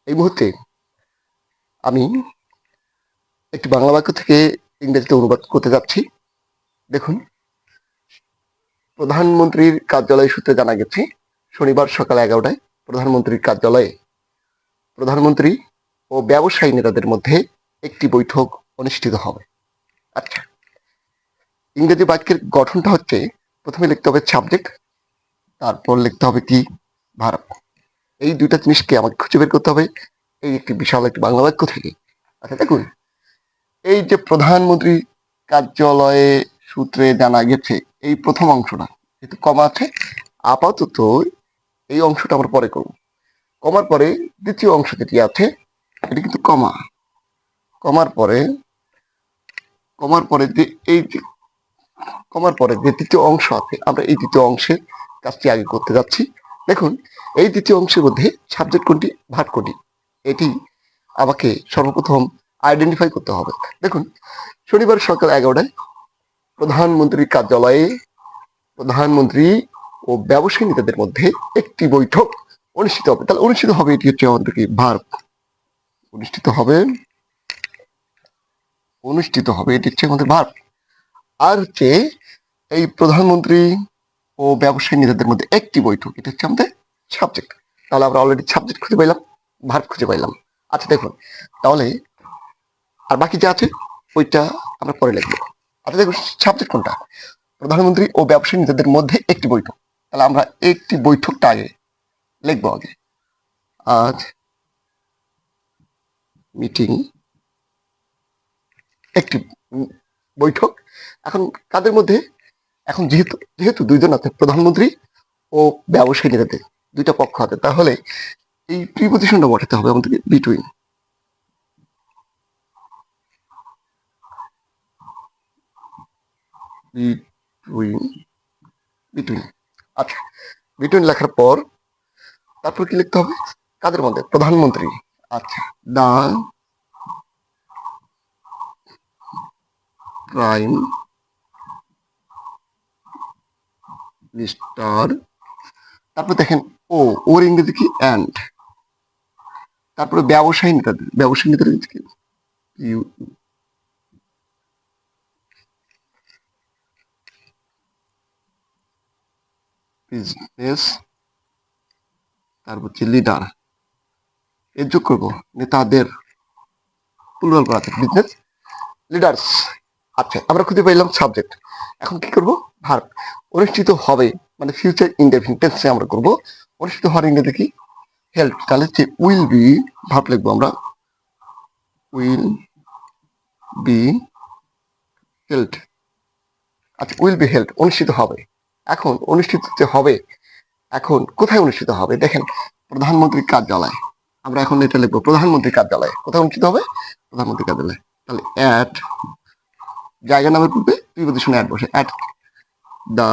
এই মুহূর্তে আমি একটি বাংলা বাক্য থেকে ইংরেজিতে অনুবাদ করতে যাচ্ছি। দেখুন, প্রধানমন্ত্রীর কার্যালয় সূত্রে জানা গেছে শনিবার সকাল 11টায় প্রধানমন্ত্রীর কার্যালয়ে প্রধানমন্ত্রী ও ব্যবসায়ী নেতাদের মধ্যে একটি বৈঠক অনুষ্ঠিত হবে। আচ্ছা, ইংরেজি বাক্যের গঠনটা হচ্ছে, প্রথমে লিখতে হবে সাবজেক্ট, তারপর লিখতে হবে কি ভার্ব। এই দুইটা জিনিসকে আমাকে খুঁজে বের করতে হবে এই একটি বিশাল একটি বাংলা বাক্য থেকে। আচ্ছা দেখুন, এই যে প্রধানমন্ত্রী কার্যালয়ে সূত্রে জানা গেছে, এই প্রথম অংশটা যেহেতু কমা আছে, আপাতত এই অংশটা আমরা পরে করব। কমার পরে দ্বিতীয় অংশ যেটি আছে, এটি কিন্তু কমা। কমার পরে কমার পরে যে এই যে কমার পরে যে দ্বিতীয় অংশ আছে, আমরা এই দ্বিতীয় অংশের কাজটি আগে করতে যাচ্ছি। দেখুন, এই দ্বিতীয় অংশের মধ্যে সাবজেক্ট কোনটি, ভার্ব কোনটি, এটি আমাকে সর্বপ্রথম আইডেন্টিফাই করতে হবে। দেখুন, শনিবার সকাল 11টায় প্রধানমন্ত্রীর কার্যালয়ে প্রধানমন্ত্রী ও ব্যবসায়ী নেতাদের মধ্যে একটি বৈঠক অনুষ্ঠিত হবে। তাহলে অনুষ্ঠিত হবে, এটি হচ্ছে আমাদের কি ভার্ব। অনুষ্ঠিত হবে, এটি হচ্ছে আমাদের ভার্ব। আর হচ্ছে এই প্রধানমন্ত্রী ও ব্যবসায়ী নেতাদের মধ্যে একটি বৈঠক, এটা হচ্ছে আমাদের সাবজেক্ট। তাহলে আমরা অলরেডি সাবজেক্ট খুঁজে পাইলাম, ভার্ব খুঁজে পাইলাম। আচ্ছা দেখুন, তাহলে আর বাকি যা আছে ওইটা আমরা পরে লিখবো। আচ্ছা দেখুন, সাবজেক্ট কোনটা, প্রধানমন্ত্রী ও ব্যবসায়ী নেতাদের মধ্যে একটি বৈঠক। তাহলে আমরা একটি বৈঠকটা আগে লিখবো আগে। আজ মিটিং, একটি বৈঠক। এখন কাদের মধ্যে, এখন যেহেতু যেহেতু দুইজন আছে, প্রধানমন্ত্রী ও ব্যবসায়ী নেতাদের দুইটা পক্ষ আছে, তাহলে এই প্রিপজিশনটা বসাতে হবে আমাদেরকে বিটুইন। Between, between. আচ্ছা, বিটুইন লেখার পর তারপর কি লিখতে হবে, কাদের মধ্যে, প্রধানমন্ত্রী। আচ্ছা, দা প্রাইম মিনিস্টার। তারপর দেখেন, ওর ইংরেজি কি অ্যান্ড। তারপরে ব্যবসায়ী নেতাদের, কি বিজনেস, তারপর হচ্ছে লিডার, এর যোগ করবো নেতাদের, প্লুরাল করা থাকে, বিজনেস লিডার্স। আচ্ছা, আমরা খুঁজে পাইলাম সাবজেক্ট। এখন কি করব, ভার্ব। অনুষ্ঠিত হবে মানে ফিউচার ইনডেফিনিট টেন্সে আমরা করব। অনুষ্ঠিত হওয়ার ইংরেজি কি, হেল্ড। তাহলে হচ্ছে উইল বি, ভার্ব লিখবো আমরা, উইল বি হেল্ড। আচ্ছা, উইল বি হেল্ড, অনুষ্ঠিত হবে। এখন অনুষ্ঠিত যে হবে, এখন কোথায় অনুষ্ঠিত হবে, দেখেন প্রধানমন্ত্রীর কার্যালয়। আমরা এখন এটা লিখবো, প্রধানমন্ত্রীর কার্যালয় কোথায় অনুষ্ঠিত হবে, প্রধানমন্ত্রীর কার্যালয়। তাহলে অ্যাট, জায়গা নামের পূর্বে প্রিপজিশন অ্যাট বসে, at the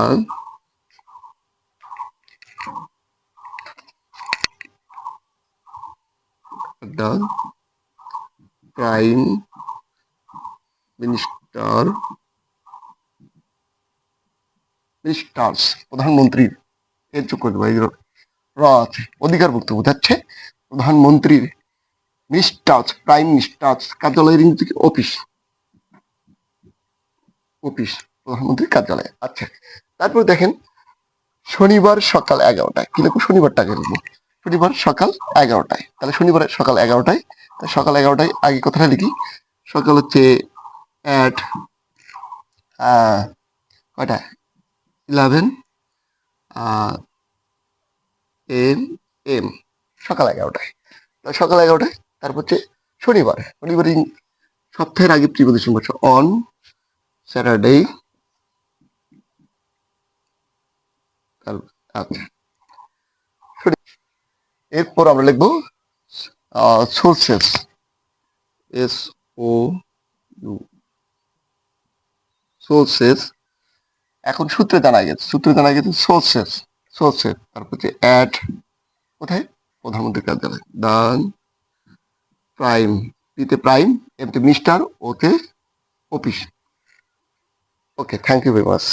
the prime minister, minister's প্রধানমন্ত্রীর, এর যোগ করে দেবো, এই আছে অধিকারভুক্ত বোঝাচ্ছে, প্রধানমন্ত্রীর মিনিস্টার্স, প্রাইম মিনিস্টার্স কার্যালয়ের ইংরেজি অফিস, অফিস প্রধানমন্ত্রীর কার্যালয়। আচ্ছা, তারপর দেখেন শনিবার সকাল 11টায়, কি লিখবো, শনিবারটা আগে লিখবো, শনিবার সকাল 11টায়। তাহলে শনিবারের সকাল 11টায়, সকাল 11টায় আগে কথাটা লিখি, সকাল হচ্ছে অ্যাট কয়টা, 11 এম এম, সকাল 11টায়। সকাল 11টায়, তারপর হচ্ছে শনিবার, শনিবার সপ্তাহের আগে প্রিপজিশন বসে, অন স্যাটারডে। আচ্ছা, এরপর আমরা লিখবো sources, S O U, sources. এখন সূত্রে জানা গেছে, সোর্সেস, তারপর হচ্ছে অ্যাট, কোথায়, প্রধানমন্ত্রীর কার্যালয়, দান প্রাইম, পিতে প্রাইম, এমতে মিস্টার, ওতে office. Okay, thank you very much.